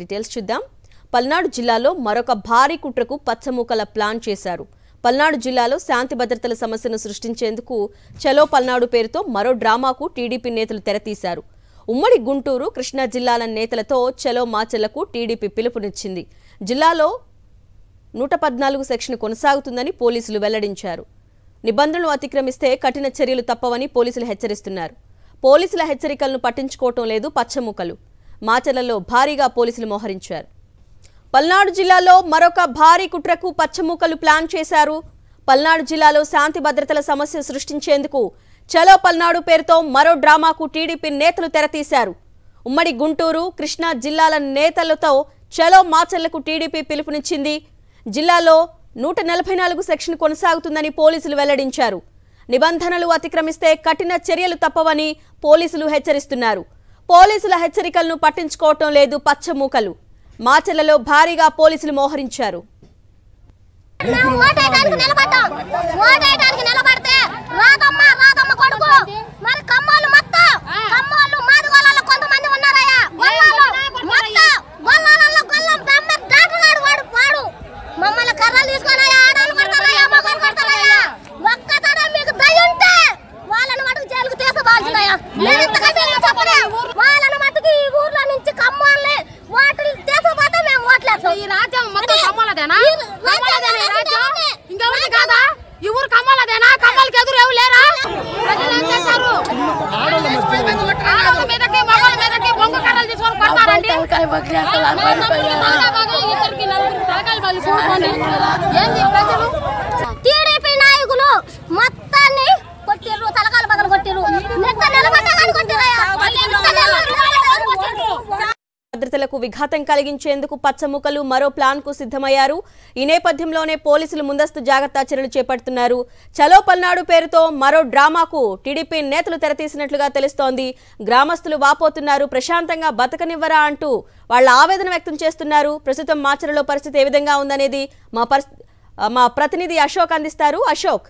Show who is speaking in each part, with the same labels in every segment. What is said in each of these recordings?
Speaker 1: Details చూద్దాం. పల్నాడు జిల్లాలో మరొక భారీ కుట్రకు పచ్చమూకల ప్లాన్ చేశారు. పల్నాడు జిల్లాలో శాంతి భద్రతల సమస్యను సృష్టించేందుకు చలో పల్నాడు పేరుతో మరో డ్రామాకు టీడీపీ నేతలు తెరతీశారు. ఉమ్మడి గుంటూరు, కృష్ణా జిల్లాల నేతలతో చలో మాచెలకు టీడీపీ పిలుపునిచ్చింది. జిల్లాలో 114 సెక్షన్ కొనసాగుతుందని పోలీసులు వెల్లడించారు. నిబంధనలు అతిక్రమిస్తే కఠిన చర్యలు తప్పవని పోలీసులు హెచ్చరిస్తున్నారు. పోలీసుల హెచ్చరికలను పట్టించుకోవటం లేదు పచ్చమూకలు. మాచెలలో భారీగా పోలీసులు మోహరించారు. పల్నాడు జిల్లాలో మరొక భారీ కుట్రకు పచ్చమూకలు ప్లాన్ చేశారు. పల్నాడు జిల్లాలో శాంతి భద్రతల సమస్య సృష్టించేందుకు చలో పల్నాడు పేరుతో మరో డ్రామాకు టీడీపీ నేతలు తెరతీశారు. ఉమ్మడి గుంటూరు, కృష్ణా జిల్లాల నేతలతో చలో మాచెలకు టీడీపీ పిలుపునిచ్చింది. జిల్లాలో 144 సెక్షన్ కొనసాగుతుందని పోలీసులు వెల్లడించారు. నిబంధనలు అతిక్రమిస్తే కఠిన చర్యలు తప్పవని పోలీసులు హెచ్చరిస్తున్నారు. పోలీసుల హెచ్చరికలను పట్టించుకోవటం లేదు పచ్చమూకలు. మాచెలలో భారీగా పోలీసులు మోహరించారు.
Speaker 2: టీడీపీ నాయకులు మొత్తాన్ని కొట్టిర్రు, తలకాలు పగలు కొట్టిర్రు.
Speaker 1: భద్రతలకు విఘాతం కలిగించేందుకు పచ్చమూకలు మరో ప్లాన్ కు సిద్ధమయ్యారు. ఈ నేపథ్యంలోనే పోలీసులు ముందస్తు జాగ్రత్త చర్యలు చేపడుతున్నారు. చలో పల్నాడు పేరుతో మరో డ్రామాకు టీడీపీ నేతలు తెరతీసినట్లుగా తెలుస్తోంది. గ్రామస్తులు వాపోతున్నారు. ప్రశాంతంగా బతకనివ్వరా అంటూ వాళ్ళ ఆవేదన వ్యక్తం చేస్తున్నారు. ప్రస్తుతం మాచర్లలో పరిస్థితి ఏ విధంగా ఉందనేది మా ప్రతినిధి అశోక్ అందిస్తారు. అశోక్,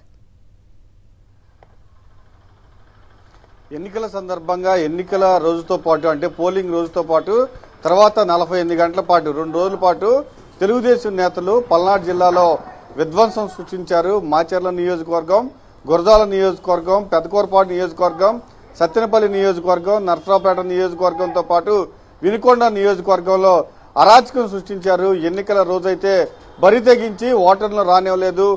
Speaker 3: ఎన్నికల సందర్భంగా ఎన్నికల రోజుతో పాటు అంటే పోలింగ్ రోజుతో పాటు తర్వాత 48 గంటల పాటు 2 రోజుల పాటు తెలుగుదేశం నేతలు పల్నాడు జిల్లాలో విధ్వంసం సృష్టించారు. మాచర్ల నియోజకవర్గం, గురజాల నియోజకవర్గం, పెదకూరపాటు నియోజకవర్గం, సత్తెనపల్లి నియోజకవర్గం, నర్సరావుపేట నియోజకవర్గంతో పాటు వినుకొండ నియోజకవర్గంలో అరాచకం సృష్టించారు. ఎన్నికల రోజైతే బరి తెగించి ఓటర్లను రానివ్వలేదు.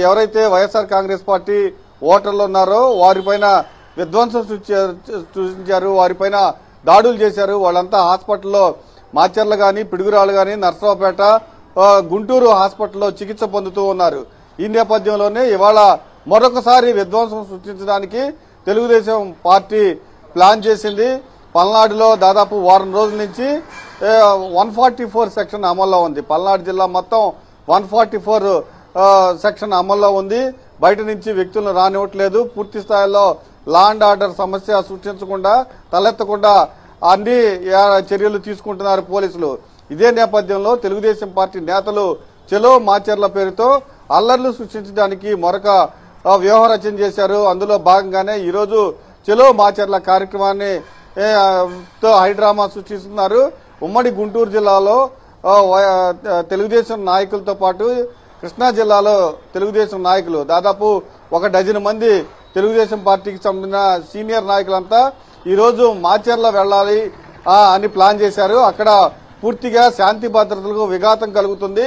Speaker 3: ఎవరైతే వైఎస్ఆర్ కాంగ్రెస్ పార్టీ ఓటర్లు ఉన్నారో వారిపైన విధ్వంసం సృష్టించారు. వారిపైన దాడులు చేశారు. వాళ్ళంతా హాస్పిటల్లో మాచర్ల గాని, పిడుగురాళ్ళు గాని, నర్సరావుపేట, గుంటూరు హాస్పిటల్లో చికిత్స పొందుతూ ఉన్నారు. ఈ నేపథ్యంలోనే ఇవాళ మరొకసారి విధ్వంసం సృష్టించడానికి తెలుగుదేశం పార్టీ ప్లాన్ చేసింది. పల్నాడులో దాదాపు వారం రోజుల నుంచి 144 సెక్షన్ అమల్లో ఉంది. పల్నాడు జిల్లా మొత్తం 144 సెక్షన్ అమల్లో ఉంది. బయట నుంచి వ్యక్తులను రానివ్వట్లేదు. పూర్తి స్థాయిలో లా అండ్ ఆర్డర్ సమస్య సృష్టించకుండా, తలెత్తకుండా అన్ని చర్యలు తీసుకుంటున్నారు పోలీసులు. ఇదే నేపథ్యంలో తెలుగుదేశం పార్టీ నేతలు చలో మాచర్ల పేరుతో అల్లర్లు సృష్టించడానికి మరొక వ్యూహ రచన చేశారు. అందులో భాగంగానే ఈరోజు చలో మాచర్ల కార్యక్రమాన్ని హైడ్రామా సృష్టిస్తున్నారు. ఉమ్మడి గుంటూరు జిల్లాలో తెలుగుదేశం నాయకులతో పాటు కృష్ణా జిల్లాలో తెలుగుదేశం నాయకులు దాదాపు 1 డజన్ మంది తెలుగుదేశం పార్టీకి సంబంధించిన సీనియర్ నాయకులంతా ఈరోజు మాచర్ల వెళ్లాలి అని ప్లాన్ చేశారు. అక్కడ పూర్తిగా శాంతి భద్రతలకు విఘాతం కలుగుతుంది,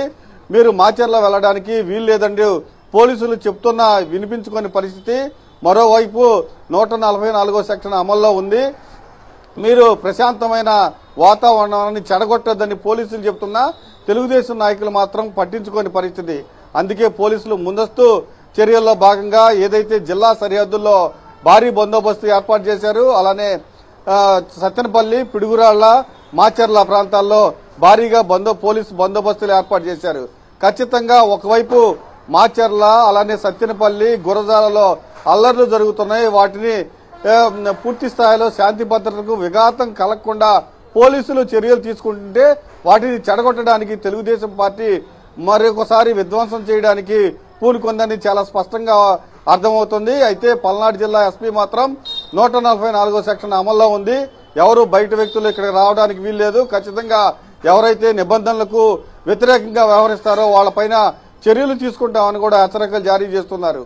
Speaker 3: మీరు మాచర్ల వెళ్లడానికి వీలు లేదండి పోలీసులు చెప్తున్నా వినిపించుకునే పరిస్థితి. మరోవైపు 144 సెక్షన్ అమల్లో ఉంది. మీరు ప్రశాంతమైన వాతావరణాన్ని చెడగొట్టొద్దని పోలీసులు చెప్తున్నా తెలుగుదేశం నాయకులు మాత్రం పట్టించుకోని పరిస్థితి. అందుకే పోలీసులు ముందస్తు చర్యల్లో భాగంగా ఏదైతే జిల్లా సరిహద్దుల్లో భారీ బందోబస్తు ఏర్పాటు చేశారు, అలానే సత్తెనపల్లి, పిడుగురాళ్ల, మాచర్ల ప్రాంతాల్లో భారీగా పోలీసు బందోబస్తులు ఏర్పాటు చేశారు. ఖచ్చితంగా ఒకవైపు మాచర్ల, అలానే సత్తెనపల్లి, గురజాలలో అల్లర్లు జరుగుతున్నాయి. వాటిని పూర్తి స్థాయిలో శాంతి భద్రతకు విఘాతం కలగకుండా పోలీసులు చర్యలు తీసుకుంటుంటే వాటిని చెడగొట్టడానికి తెలుగుదేశం పార్టీ మరొకసారి విధ్వంసం చేయడానికి పూనుకుందని చాలా స్పష్టంగా అర్థమవుతుంది. అయితే పల్నాడు జిల్లా ఎస్పీ మాత్రం 144 సెక్షన్ అమల్లో ఉంది. ఎవరు బయట వ్యక్తులు ఇక్కడికి రావడానికి వీల్లేదు. ఖచ్చితంగా ఎవరైతే నిబంధనలకు వ్యతిరేకంగా వ్యవహరిస్తారో వాళ్ళపైన చర్యలు తీసుకుంటామని కూడా హెచ్చరికలు జారీ చేస్తున్నారు.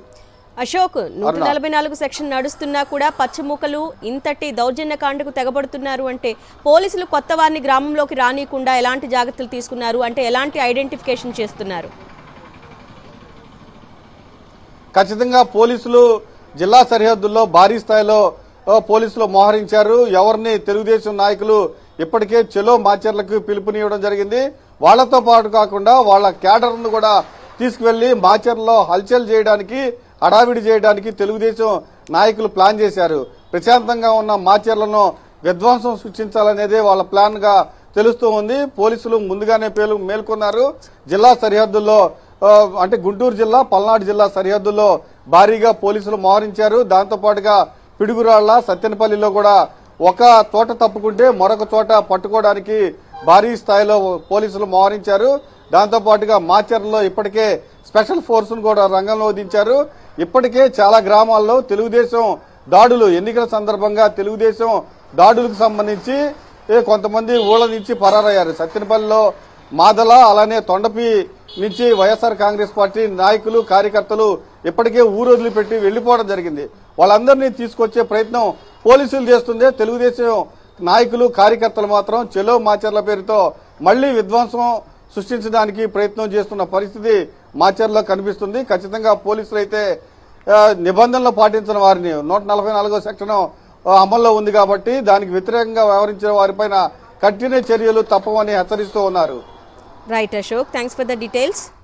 Speaker 1: అశోక్, 144 సెక్షన్ నడుస్తున్నా కూడా పచ్చమూకలు ఇంతటి దౌర్జన్యకాండకు తెగబడుతున్నారు అంటే పోలీసులు కొత్త వారిని గ్రామంలోకి రానియకుండా ఎలాంటి జాగ్రత్తలు తీసుకున్నారు, అంటే ఎలాంటి ఐడెంటిఫికేషన్ చేస్తున్నారు?
Speaker 3: ఖచ్చితంగా పోలీసులు జిల్లా సరిహద్దుల్లో భారీ స్థాయిలో పోలీసులు మోహరించారు. ఎవరిని తెలుగుదేశం నాయకులు ఇప్పటికే చెలో మాచర్లకు పిలుపునివ్వడం జరిగింది. వాళ్లతో పాటు కాకుండా వాళ్ళ క్యాడర్ను కూడా తీసుకువెళ్లి మాచర్లో హల్చల్ చేయడానికి, హడావిడి చేయడానికి తెలుగుదేశం నాయకులు ప్లాన్ చేశారు. ప్రశాంతంగా ఉన్న మాచర్లను విధ్వంసం సృష్టించాలనేదే వాళ్ళ ప్లాన్ గా తెలుస్తూ ఉంది. పోలీసులు ముందుగానే మేల్కొన్నారు. జిల్లా సరిహద్దుల్లో అంటే గుంటూరు జిల్లా, పల్నాడు జిల్లా సరిహద్దుల్లో భారీగా పోలీసులు మోహరించారు. దాంతో పాటుగా పిడుగురాళ్ల, సత్తెనపల్లిలో కూడా ఒక చోట తప్పుకుంటే మరొక చోట పట్టుకోవడానికి భారీ స్థాయిలో పోలీసులు మోహరించారు. దాంతో పాటుగా మాచర్లలో ఇప్పటికే స్పెషల్ ఫోర్స్ ను కూడా రంగంలో దించారు. ఇప్పటికే చాలా గ్రామాల్లో తెలుగుదేశం దాడులు, ఎన్నికల సందర్భంగా తెలుగుదేశం దాడులకు సంబంధించి కొంతమంది ఊళ్ళ నుంచి పరారయ్యారు. సత్తెనపల్లిలో మాదల, అలానే తొండపి నుంచి వైఎస్ఆర్ కాంగ్రెస్ పార్టీ నాయకులు, కార్యకర్తలు ఇప్పటికే ఊరు వదిలిపెట్టి వెళ్లిపోవడం జరిగింది. వాళ్ళందరినీ తీసుకొచ్చే ప్రయత్నం పోలీసులు చేస్తుందే. తెలుగుదేశం నాయకులు, కార్యకర్తలు మాత్రం చెలో మాచర్ల పేరుతో మళ్లీ విధ్వంసం సృష్టించడానికి ప్రయత్నం చేస్తున్న పరిస్థితి మాచర్లో కనిపిస్తుంది. ఖచ్చితంగా పోలీసులు అయితే నిబంధనలు పాటించిన వారిని 144వ సెక్షన్ అమల్లో ఉంది కాబట్టి దానికి వ్యతిరేకంగా వ్యవహరించిన వారిపైన కఠిన చర్యలు తప్పవని హెచ్చరిస్తూ ఉన్నారు.
Speaker 1: Right Ashok, thanks for the details.